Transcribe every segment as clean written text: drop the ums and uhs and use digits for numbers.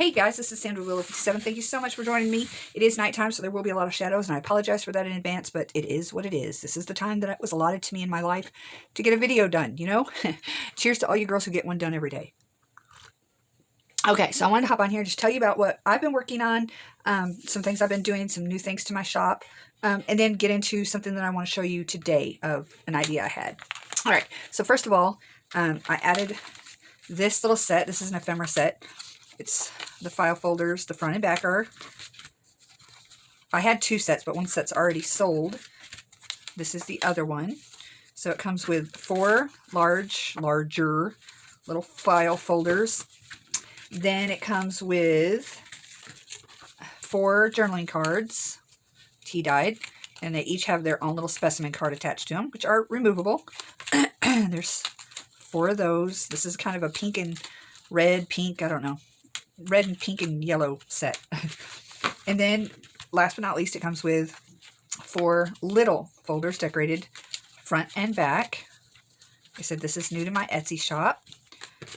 Hey guys, this is Sandra Willow57. Thank you so much for joining me. It is nighttime, so there will be a lot of shadows, and I apologize for that in advance, but it is what it is. This is the time that was allotted to me in my life to get a video done, you know? Cheers to all you girls who get one done every day. Okay, so I wanted to hop on here and just tell you about what I've been working on, some things I've been doing, some new things to my shop, and then get into something that I want to show you today of an idea I had. All right, so first of all, I added this little set. This is an ephemera set. It's the file folders, the front and back are. I had two sets, but one set's already sold. This is the other one. So it comes with four larger little file folders. Then it comes with 4 journaling cards, tea-dyed, and they each have their own little specimen card attached to them, which are removable. There's 4 of those. This is kind of a pink and red, pink, I don't know. Red and pink and yellow set. And then last but not least, it comes with 4 little folders decorated front and back. I said this is new to my Etsy shop,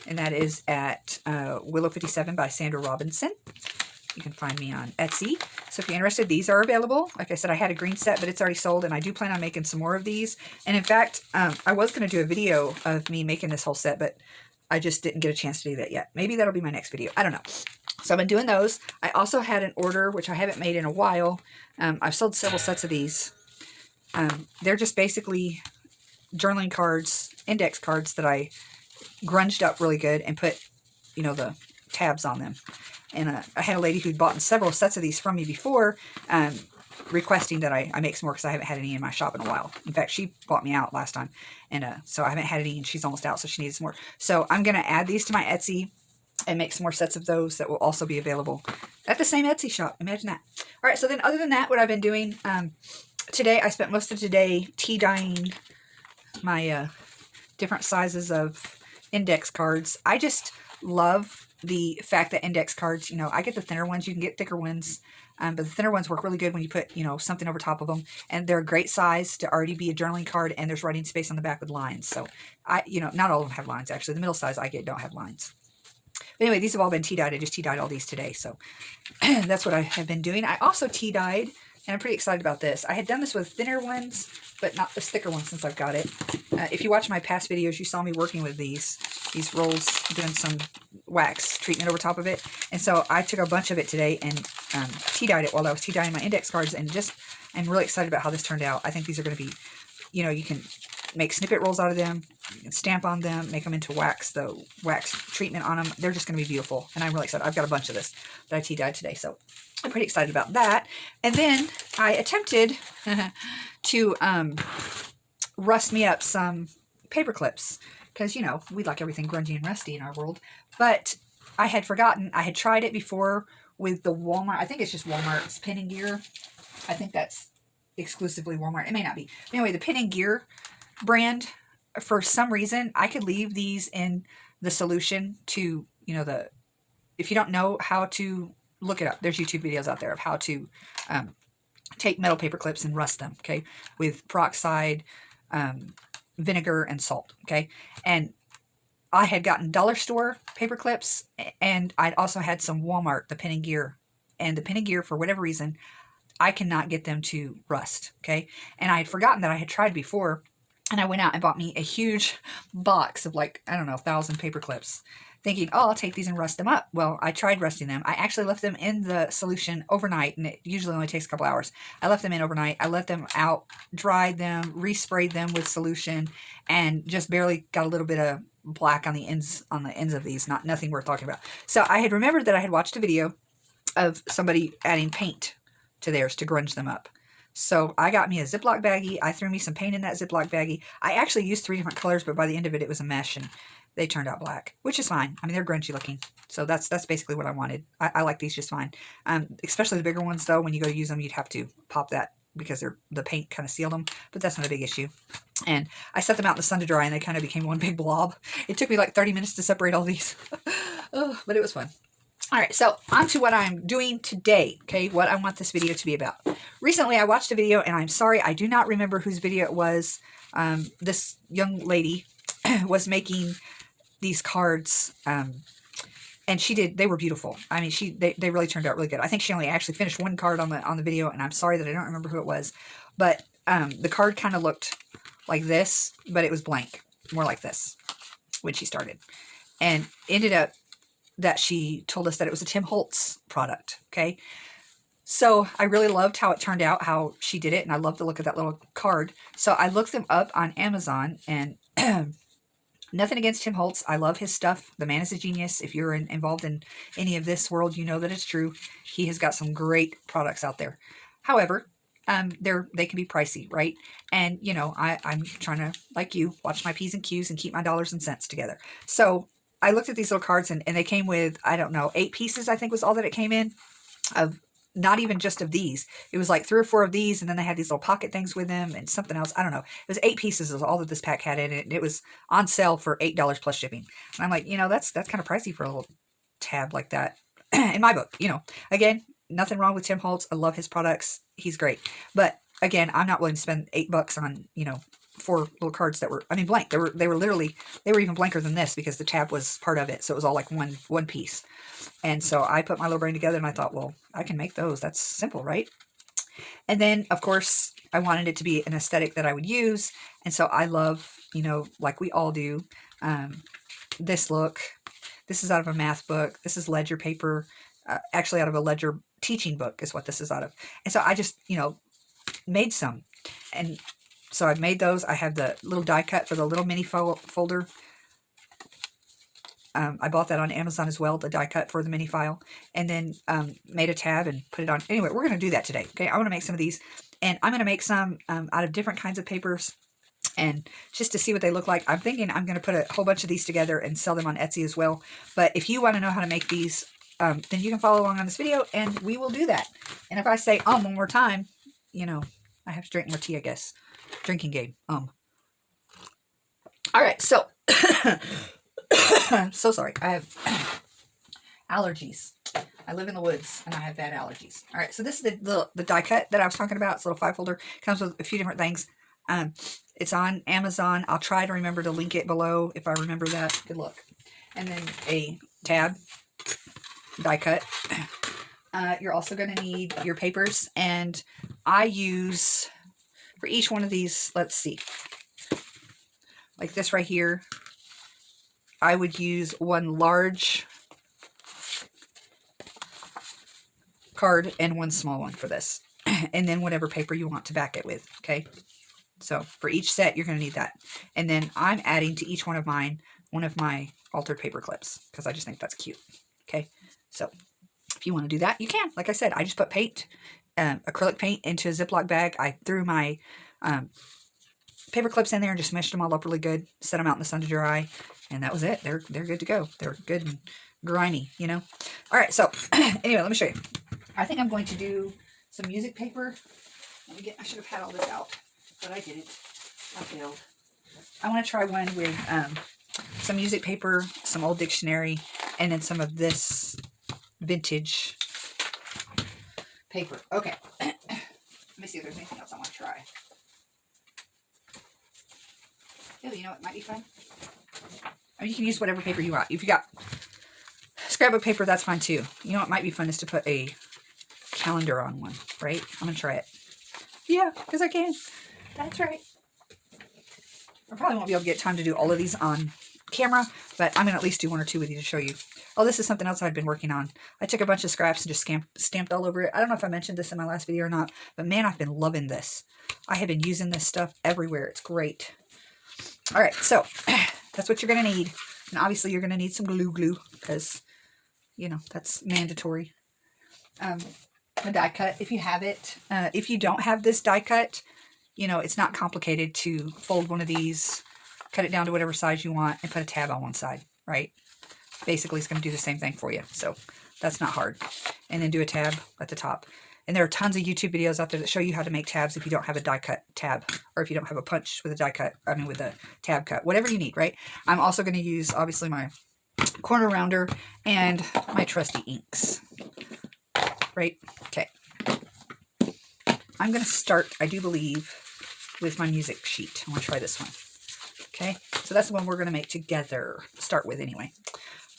and that is at Willow57 by Sandra Robinson. You can find me on Etsy. So if you're interested, these are available. Like I said, I had a green set, but it's already sold, and I do plan on making some more of these. And in fact, I was going to do a video of me making this whole set, but I just didn't get a chance to do that yet. Maybe that'll be my next video. I don't know. So I've been doing those. I also had an order, which I haven't made in a while. I've sold several sets of these. They're just basically journaling cards, index cards that I grunged up really good and put, you know, the tabs on them. And I had a lady who'd bought several sets of these from me before, requesting that I make some more because I haven't had any in my shop in a while. In fact, she bought me out last time, and so I haven't had any, and she's almost out, so she needs some more. So I'm going to add these to my Etsy and make some more sets of those that will also be available at the same Etsy shop. Imagine that. All right, so then other than that, what I've been doing, today I spent most of today tea-dyeing my different sizes of index cards. I just love the fact that index cards, you know, I get the thinner ones, you can get thicker ones, but the thinner ones work really good when you put, you know, something over top of them, and they're a great size to already be a journaling card, and there's writing space on the back with lines. So you know, not all of them have lines, actually. The middle size I get don't have lines. But anyway, these have all been tea-dyed. I just tea-dyed all these today, so that's what I have been doing. I also tea-dyed, and I'm pretty excited about this. I had done this with thinner ones, but not the thicker ones since I've got it. If you watch my past videos, you saw me working with these rolls, doing some wax treatment over top of it. And so I took a bunch of it today and tea-dyed it while I was tea-dyeing my index cards, and just, I'm really excited about how this turned out. I think these are going to be, you know, you can make snippet rolls out of them, you can stamp on them, make them into wax, the wax treatment on them. They're just going to be beautiful, and I'm really excited. I've got a bunch of this that I tea-dyed today, so I'm pretty excited about that. And then I attempted to rust me up some paper clips, because, you know, we like everything grungy and rusty in our world. But I had forgotten, I had tried it before with the Walmart, I think it's just Walmart's Pin and Gear. I think that's exclusively Walmart. It may not be. But anyway, the Pin and Gear brand, for some reason, I could leave these in the solution to, you know, if you don't know how to, look it up. There's YouTube videos out there of how to take metal paper clips and rust them, okay, with peroxide, vinegar, and salt, okay? And I had gotten dollar store paper clips, and I'd also had some Walmart, the Pin and Gear. And the Pin and Gear, for whatever reason, I cannot get them to rust, okay? And I had forgotten that I had tried before, and I went out and bought me a huge box of, like, I don't know, 1,000 paper clips, thinking, oh, I'll take these and rust them up. Well, I tried rusting them. I actually left them in the solution overnight, and it usually only takes a couple hours. I left them in overnight. I let them out, dried them, resprayed them with solution, and just barely got a little bit of black on the ends of these. Nothing worth talking about. So I had remembered that I had watched a video of somebody adding paint to theirs to grunge them up. So I got me a Ziploc baggie. I threw me some paint in that Ziploc baggie. I actually used 3 different colors, but by the end of it, it was a mesh, and they turned out black, which is fine. I mean, they're grungy looking. So that's basically what I wanted. I like these just fine. Especially the bigger ones, though. When you go to use them, you'd have to pop that because the paint kind of sealed them. But that's not a big issue. And I set them out in the sun to dry, and they kind of became one big blob. It took me like 30 minutes to separate all these. Oh, but it was fun. All right, so on to what I'm doing today, okay, what I want this video to be about. Recently, I watched a video, and I'm sorry, I do not remember whose video it was. This young lady was making these cards And she did, they were beautiful. I mean, they really turned out really good. I think she only actually finished one card on the video, and I'm sorry that I don't remember who it was. But the card kind of looked like this, but it was blank. More like this when she started. And ended up that she told us that it was a Tim Holtz product, okay? So I really loved how it turned out, how she did it, and I love the look of that little card. So I looked them up on Amazon, and nothing against Tim Holtz. I love his stuff. The man is a genius. If you're involved in any of this world, you know that it's true. He has got some great products out there. However, they can be pricey, right? And, you know, I'm trying to, like you, watch my P's and Q's and keep my dollars and cents together. So I looked at these little cards, and they came with, I don't know, 8 pieces, I think was all that it came in, of not even just of these. It was like 3 or 4 of these, and then they had these little pocket things with them and something else. I don't know. It was 8 pieces is all that this pack had in it, and it was on sale for $8 plus shipping. And I'm like, you know, that's kind of pricey for a little tab like that in my book. You know, again, nothing wrong with Tim Holtz. I love his products. He's great. But again, I'm not willing to spend $8 on, you know, 4 little cards that were, I mean, blank. They were literally, they were even blanker than this because the tab was part of it. So it was all like one piece. And so I put my little brain together, and I thought, well, I can make those. That's simple, right? And then, of course, I wanted it to be an aesthetic that I would use. And so I love, you know, like we all do, this look. This is out of a math book. This is ledger paper, actually out of a ledger teaching book is what this is out of. And so I just, you know, made some. And so I've made those. I have the little die cut for the little mini folder. I bought that on Amazon as well, the die cut for the mini file, and then made a tab and put it on. Anyway, we're going to do that today. Okay, I want to make some of these, and I'm going to make some out of different kinds of papers, and just to see what they look like. I'm thinking I'm going to put a whole bunch of these together and sell them on Etsy as well. But if you want to know how to make these, then you can follow along on this video, and we will do that. And if I say one more time, you know, I have to drink more tea, I guess. Drinking game. All right, so I'm so sorry. I have allergies. I live in the woods, and I have bad allergies. All right, so this is the die cut that I was talking about. It's a little 5-folder. Comes with a few different things. It's on Amazon. I'll try to remember to link it below if I remember that. Good luck. And then a tab, die cut. You're also going to need your papers, and I use, for each one of these, let's see, like this right here, I would use one large card and one small one for this. And then whatever paper you want to back it with, okay? So for each set, you're going to need that. And then I'm adding to each one of mine, one of my altered paper clips, because I just think that's cute, okay? So if you want to do that, you can. Like I said, I just put paint, acrylic paint into a Ziploc bag. I threw my paper clips in there and just meshed them all up really good, set them out in the sun to dry, and that was it. They're good to go. They're good and grimy, you know. All right, so anyway, let me show you. I think I'm going to do some music paper. Let me get, I should have had all this out, but I didn't. I failed. I want to try one with some music paper, some old dictionary, and then some of this vintage paper. Okay. Let me see if there's anything else I want to try. Oh, you know what might be fun? I mean, you can use whatever paper you want. If you got scrapbook paper, that's fine too. You know what might be fun is to put a calendar on one, right? I'm going to try it. Yeah, because I can. That's right. I probably won't be able to get time to do all of these on camera, but I'm going to at least do 1 or 2 with you to show you. Oh, this is something else I've been working on. I took a bunch of scraps and just stamped all over it. I don't know if I mentioned this in my last video or not, but man, I've been loving this. I have been using this stuff everywhere. It's great. All right, so that's what you're going to need. And obviously you're going to need some glue because, you know, that's mandatory. A die cut if you have it. If you don't have this die cut, you know, it's not complicated to fold one of these, cut it down to whatever size you want, and put a tab on one side, right? Basically, it's going to do the same thing for you. So that's not hard. And then do a tab at the top. And there are tons of YouTube videos out there that show you how to make tabs if you don't have a die cut tab, or if you don't have a punch with a die cut, I mean with a tab cut, whatever you need, right? I'm also going to use, obviously, my corner rounder and my trusty inks, right? Okay. I'm going to start, I do believe, with my music sheet. I want to try this one. Okay, so that's the one we're going to make together, start with anyway.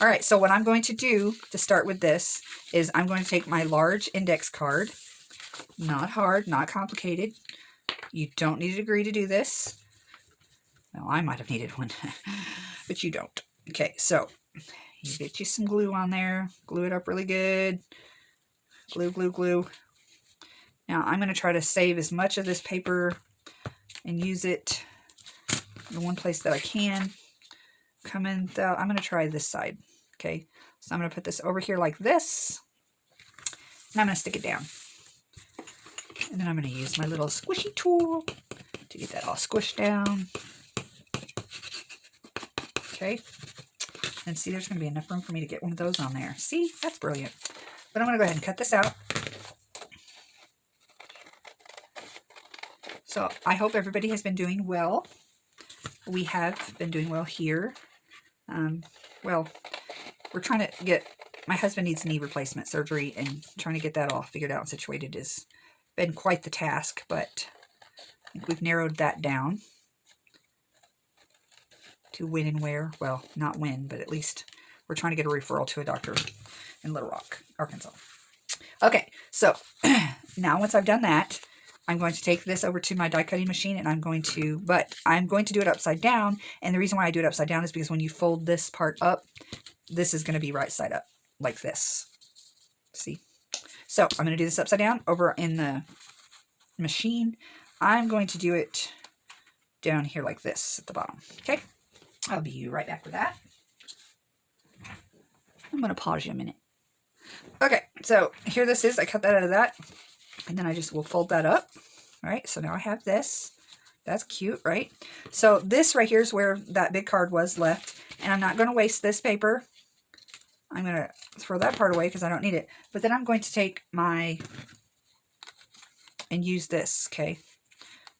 All right, so what I'm going to do to start with this is I'm going to take my large index card. Not hard, not complicated. You don't need a degree to do this. Well, I might have needed one, but you don't. Okay, so you get you some glue on there. Glue it up really good. Glue, glue, glue. Now, I'm going to try to save as much of this paper and use it in one place that I can. Come in, I'm going to try this side. Okay, so I'm going to put this over here like this. And I'm going to stick it down. And then I'm going to use my little squishy tool to get that all squished down. Okay. And see, there's going to be enough room for me to get one of those on there. See, that's brilliant. But I'm going to go ahead and cut this out. So I hope everybody has been doing well. We have been doing well here. Well, we're trying to get, my husband needs knee replacement surgery, and trying to get that all figured out and situated has been quite the task, but I think we've narrowed that down to when and where. Well, not when, but at least we're trying to get a referral to a doctor in Little Rock, Arkansas. Okay, so now once I've done that, I'm going to take this over to my die cutting machine, and I'm going to do it upside down. And the reason why I do it upside down is because when you fold this part up, this is going to be right side up, like this. See? So I'm going to do this upside down over in the machine. I'm going to do it down here like this at the bottom. Okay? I'll be right back with that. I'm going to pause you a minute. Okay, so here this is. I cut that out of that. And then I just will fold that up. All right, so now I have this. That's cute, right? So this right here is where that big card was left. And I'm not going to waste this paper. I'm going to throw that part away because I don't need it. But then I'm going to take and use this, okay,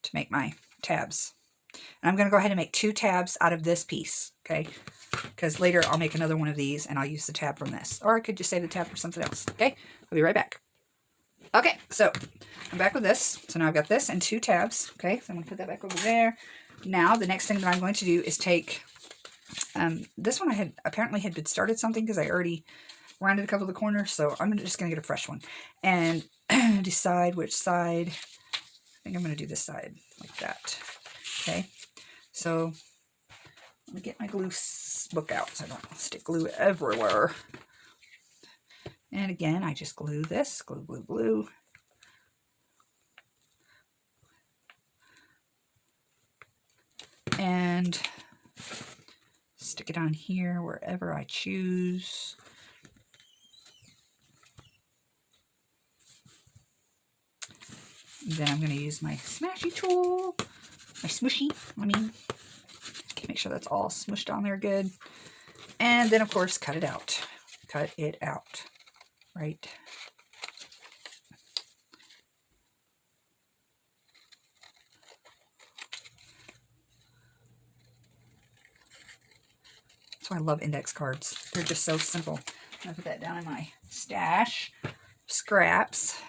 to make my tabs. And I'm going to go ahead and make 2 tabs out of this piece, okay? Because later I'll make another one of these and I'll use the tab from this. Or I could just save the tab for something else, okay? I'll be right back. Okay, so I'm back with this. So now I've got this and 2 tabs. Okay, so I'm going to put that back over there. Now the next thing that I'm going to do is take, this one I apparently had started something because I already rounded a couple of the corners. So I'm just going to get a fresh one and decide which side. I think I'm going to do this side like that. Okay, so let me get my glue book out so I don't stick glue everywhere. And again, I just glue this, glue, glue, glue. And stick it on here wherever I choose. And then I'm going to use my smashy tool, my smushy, make sure that's all smushed on there good. And then, of course, cut it out. Cut it out. Right. That's why I love index cards. They're just so simple. I'm going to put that down in my stash. Scraps.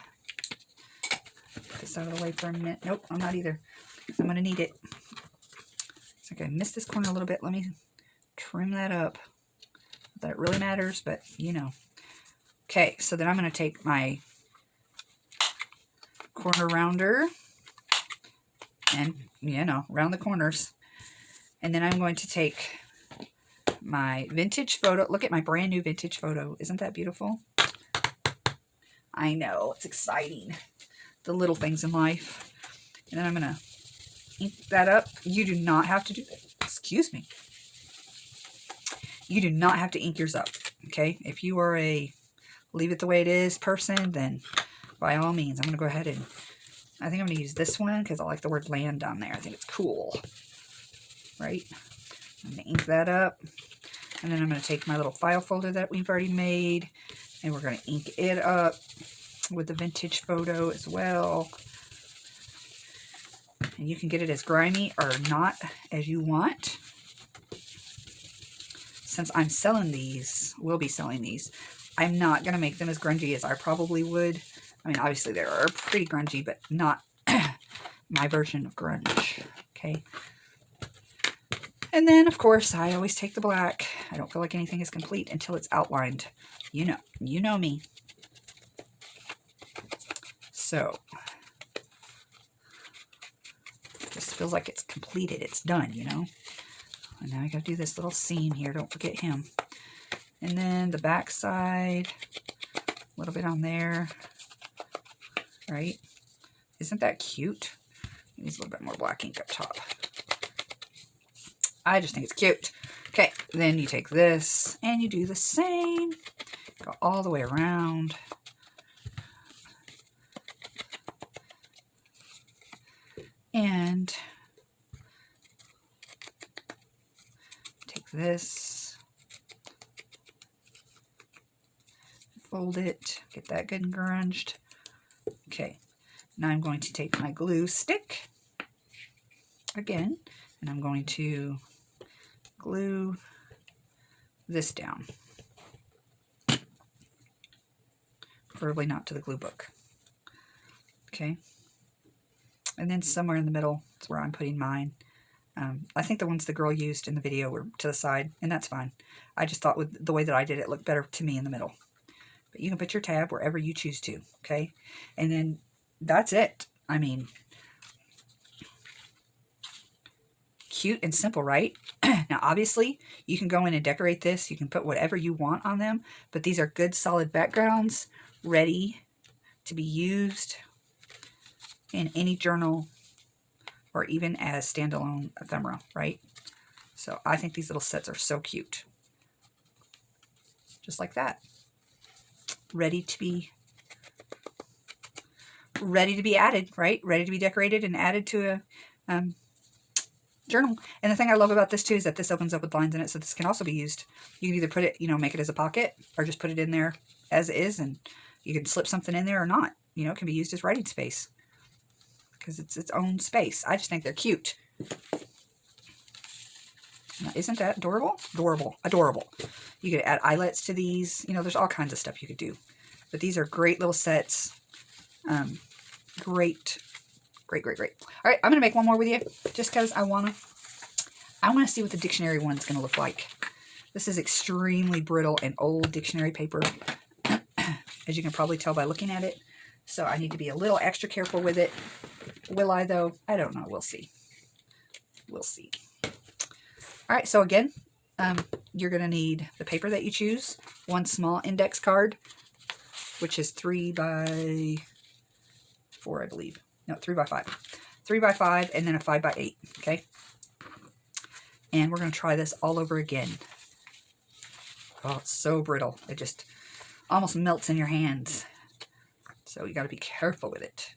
Put this out of the way for a minute. Nope, I'm not either. I'm going to need it. It's like I missed this corner a little bit. Let me trim that up. Not that it really matters, but you know. Okay, so then I'm going to take my corner rounder and, round the corners. And then I'm going to take my vintage photo. Look at my brand new vintage photo. Isn't that beautiful? I know, it's exciting. The little things in life. And then I'm going to ink that up. You do not have to do that. Excuse me. You do not have to ink yours up, okay? If you are a leave it the way it is person, then by all means, I'm going to go ahead and, I think I'm going to use this one because I like the word land on there. I think it's cool, right? I'm going to ink that up. And then I'm going to take my little file folder that we've already made, and we're going to ink it up with the vintage photo as well. And you can get it as grimy or not as you want. Since I'm selling these, will be selling these, I'm not going to make them as grungy as I probably would. I mean, obviously they are pretty grungy, but not my version of grunge, okay? And then, of course, I always take the black. I don't feel like anything is complete until it's outlined. You know me. So, just feels like it's completed. It's done, you know. And now I got to do this little seam here. Don't forget him. And then the back side, a little bit on there, right? Isn't that cute? Needs a little bit more black ink up top. I just think it's cute. Okay, then you take this and you do the same. Go all the way around. And take this, fold it, get that good and grunged. Okay, now I'm going to take my glue stick again, and I'm going to glue this down. Preferably not to the glue book. Okay. And then somewhere in the middle is where I'm putting mine. I think the ones the girl used in the video were to the side, and that's fine. I just thought with the way that I did it looked better to me in the middle. But you can put your tab wherever you choose to, okay? And then that's it. I mean, cute and simple, right? Now, obviously, you can go in and decorate this. You can put whatever you want on them, but these are good, solid backgrounds ready to be used in any journal or even as standalone ephemera, right? So I think these little sets are so cute. Just like that. Ready to be added, right? Ready to be decorated and added to a journal. And the thing I love about this too is that this opens up with lines in it, so this can also be used. You can either put it, make it as a pocket, or just put it in there as is, and you can slip something in there or not. It can be used as writing space because it's its own space. I just think they're cute. Now, isn't that adorable? Adorable. You could add eyelets to these. There's all kinds of stuff you could do. But these are great little sets. Great. All right, I'm going to make one more with you just because I want to see what the dictionary one's going to look like. This is extremely brittle and old dictionary paper, as you can probably tell by looking at it. So I need to be a little extra careful with it. Will I, though? I don't know. We'll see. We'll see. All right, so again, you're going to need the paper that you choose, one small index card, which is 3 by 4, I believe. No, 3 by 5. 3 by 5, and then a 5 by 8, okay? And we're going to try this all over again. Oh, it's so brittle. It just almost melts in your hands. So you got to be careful with it.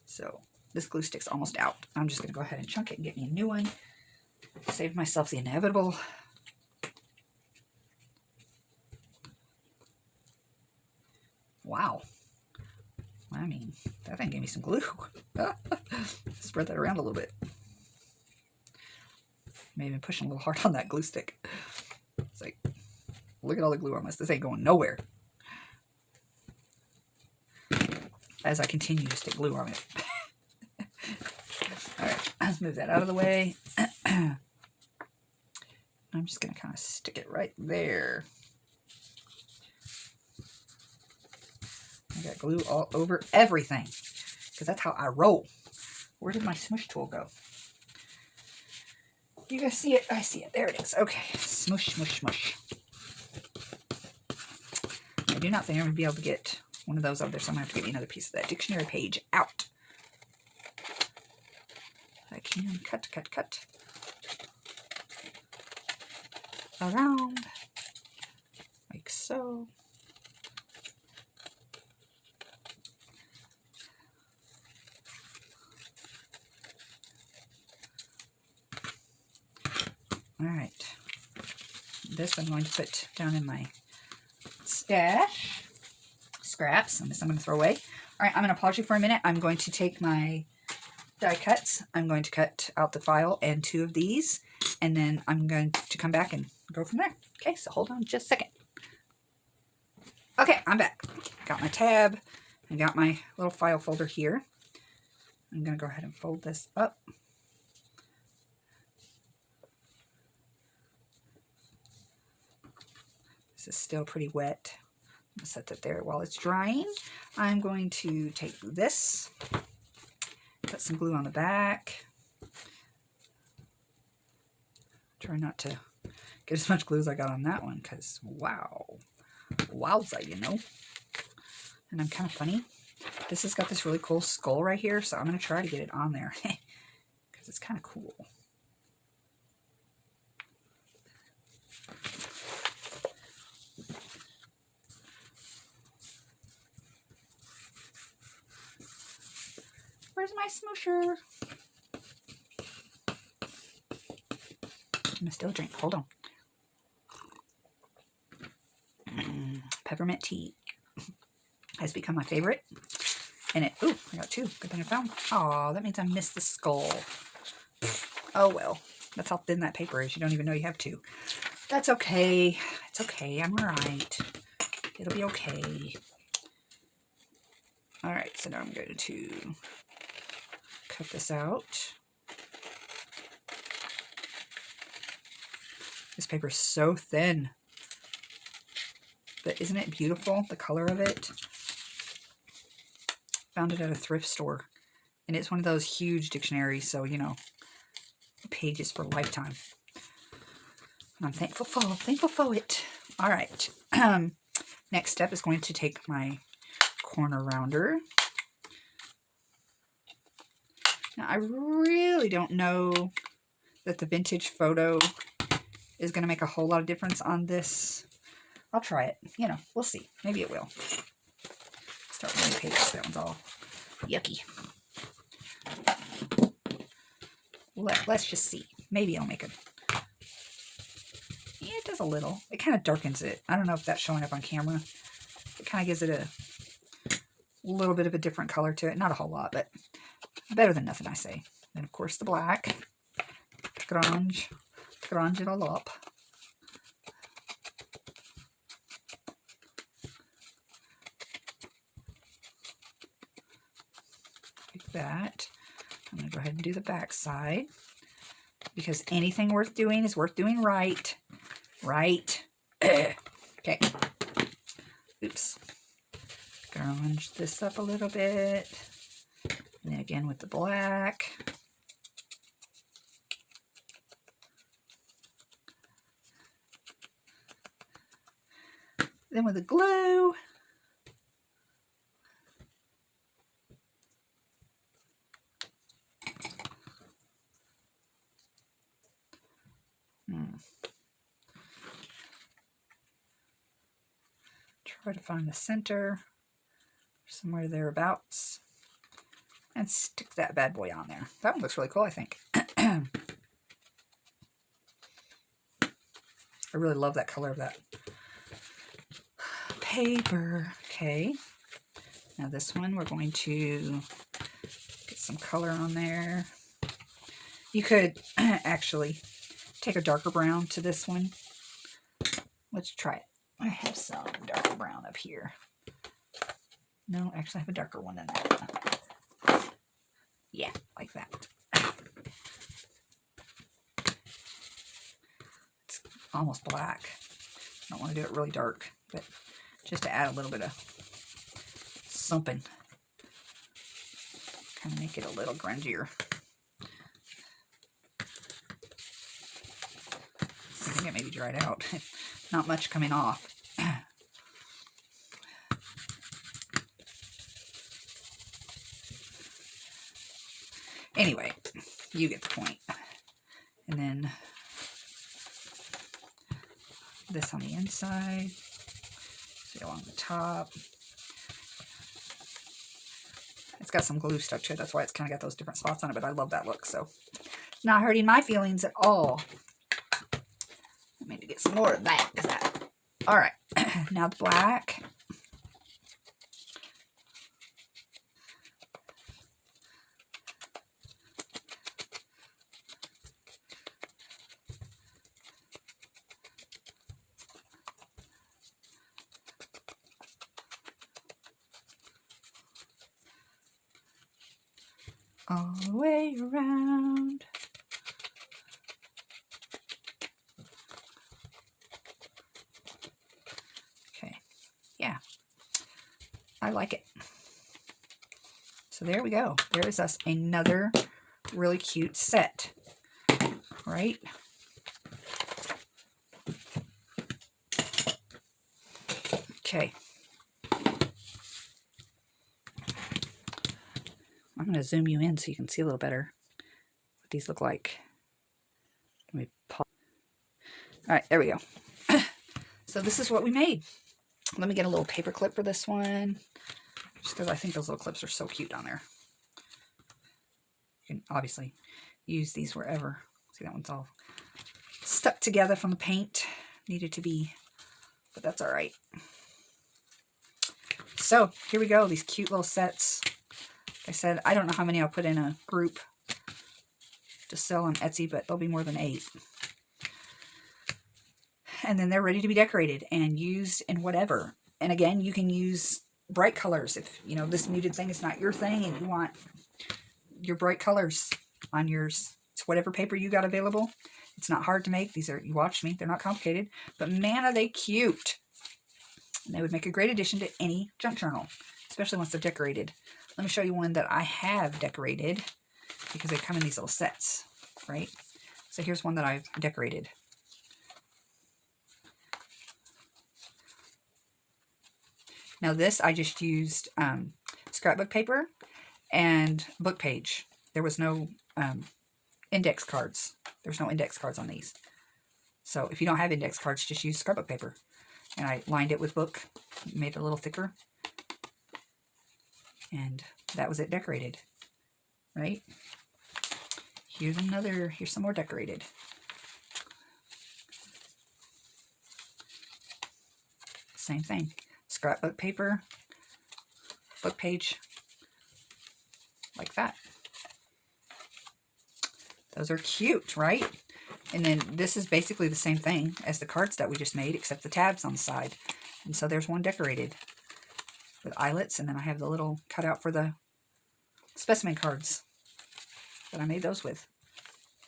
So this glue stick's almost out. I'm just going to go ahead and chunk it and get me a new one. Save myself the inevitable. Wow. I mean, that thing gave me some glue. Spread that around a little bit. Maybe I'm pushing a little hard on that glue stick. It's like, look at all the glue on this. This ain't going nowhere. As I continue to stick glue on it. Alright, let's move that out of the way. I'm just going to kind of stick it right there. I got glue all over everything because that's how I roll. Where did my smush tool go? You guys see it? I see it. There it is. Okay. Smush, smush, smush. I do not think I'm going to be able to get one of those over there, so I'm going to have to get me another piece of that dictionary page out. I can cut. Around. Like so. All right, this I'm going to put down in my stash. Scraps, I'm going to throw away. All right, I'm going to pause you for a minute. I'm going to take my die cuts. I'm going to cut out the file and 2 of these, and then I'm going to come back and go from there. Okay, so hold on just a second. Okay, I'm back. Got my tab. I got my little file folder here. I'm going to go ahead and fold this up. This is still pretty wet. I'm going to set that there while it's drying. I'm going to take this, put some glue on the back. Try not to get as much glue as I got on that one, because wow. Wowza, you know. And I'm kind of funny. This has got this really cool skull right here, so I'm going to try to get it on there, because it's kind of cool. Where's my smoosher? I'm going to still drink. Hold on. Peppermint tea has become my favorite. And it, ooh, I got two. Good thing I found. Oh, that means I missed the skull. Oh, well. That's how thin that paper is. You don't even know you have two. That's okay. It's okay. I'm all right. It'll be okay. All right, so now I'm going to cut this out. This paper is so thin. But isn't it beautiful, the color of it? Found it at a thrift store. And it's one of those huge dictionaries, so, you know, pages for a lifetime. And I'm thankful for it. All right. Next step is going to take my corner rounder. Now, I really don't know that the vintage photo is going to make a whole lot of difference on this. I'll try it. You know, we'll see. Maybe it will. Start with my paper. That one's all yucky. Let's just see. Maybe it'll make it. Yeah, it does a little. It kind of darkens it. I don't know if that's showing up on camera. It kind of gives it a little bit of a different color to it. Not a whole lot, but better than nothing, I say. Then, of course, the black. Grunge it all up. That. I'm going to go ahead and do the back side, because anything worth doing is worth doing right. Right. Okay. Oops. Grunge this up a little bit. And then again with the black. Then with the glue. Try to find the center, somewhere thereabouts, and stick that bad boy on there. That one looks really cool, I think. I really love that color of that paper. Okay, now this one we're going to get some color on there. You could actually take a darker brown to this one. Let's try it. I have some darker brown up here. No, actually I have a darker one than that. Yeah, like that. It's almost black. I don't want to do it really dark, but just to add a little bit of something. Kind of make it a little grungier. I think it maybe dried out. Not much coming off. Anyway, you get the point. And then this on the inside. See along the top. It's got some glue stuck to it. That's why it's kind of got those different spots on it. But I love that look. So not hurting my feelings at all. Maybe get some more of that. All right. Now the black. All the way around. I like it. So there we go. There is us another really cute set, right? Okay. I'm going to zoom you in so you can see a little better what these look like. Let me pause. All right, there we go. So this is what we made. Let me get a little paper clip for this one, just because I think those little clips are so cute on there. You can obviously use these wherever. See, that one's all stuck together from the paint. Needed to be, but that's all right. So here we go, these cute little sets. Like I said, I don't know how many I'll put in a group to sell on Etsy, but there'll be more than 8. And then they're ready to be decorated and used in whatever. And again, you can use bright colors. If, you know, this muted thing is not your thing and you want your bright colors on yours, it's whatever paper you got available. It's not hard to make. These are, you watched me, they're not complicated. But man, are they cute. And they would make a great addition to any junk journal, especially once they're decorated. Let me show you one that I have decorated because they come in these little sets, right? So here's one that I've decorated. Now this, I just used scrapbook paper and book page. There was no index cards. There's no index cards on these. So if you don't have index cards, just use scrapbook paper. And I lined it with book, made it a little thicker. And that was it decorated, right? Here's another, here's some more decorated. Same thing. Scrapbook paper, book page, like that. Those are cute, right? And then this is basically the same thing as the cards that we just made, except the tabs on the side. And so there's one decorated with eyelets, and then I have the little cutout for the specimen cards that I made those with.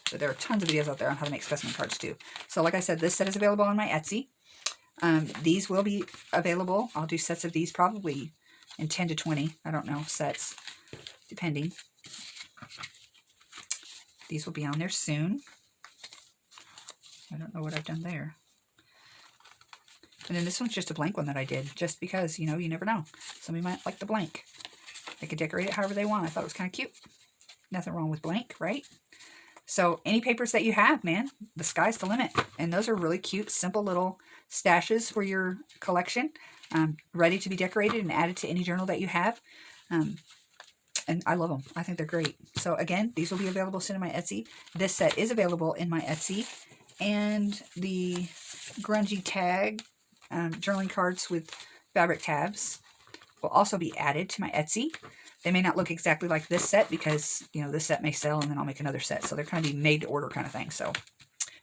So there are tons of videos out there on how to make specimen cards too. So like I said, this set is available on my Etsy. These will be available. I'll do sets of these probably in 10 to 20. I don't know, sets, depending. These will be on there soon. I don't know what I've done there. And then this one's just a blank one that I did, just because, you know, you never know. Somebody might like the blank. They could decorate it however they want. I thought it was kind of cute. Nothing wrong with blank, right? So any papers that you have, man, the sky's the limit. And those are really cute, simple little stashes for your collection, ready to be decorated and added to any journal that you have. And I love them. I think they're great. So again, these will be available soon in my Etsy. This set is available in my Etsy. And the grungy tag journaling cards with fabric tabs will also be added to my Etsy. They may not look exactly like this set because, you know, this set may sell and then I'll make another set. So they're kind of be made to order kind of thing. So,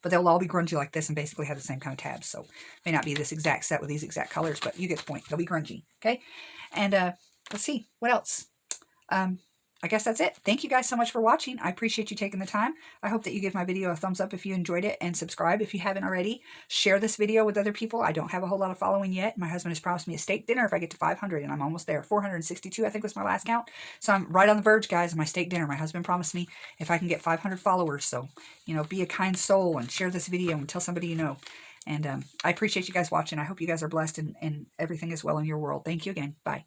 but they'll all be grungy like this and basically have the same kind of tabs. So may not be this exact set with these exact colors, but you get the point. They'll be grungy. Okay. And let's see what else. I guess that's it. Thank you guys so much for watching. I appreciate you taking the time. I hope that you give my video a thumbs up if you enjoyed it, and subscribe if you haven't already. Share this video with other people. I don't have a whole lot of following yet. My husband has promised me a steak dinner if I get to 500, and I'm almost there. 462, I think, was my last count. So I'm right on the verge, guys, of my steak dinner. My husband promised me if I can get 500 followers. So, you know, be a kind soul and share this video and tell somebody you know. And I appreciate you guys watching. I hope you guys are blessed and everything is well in your world. Thank you again. Bye.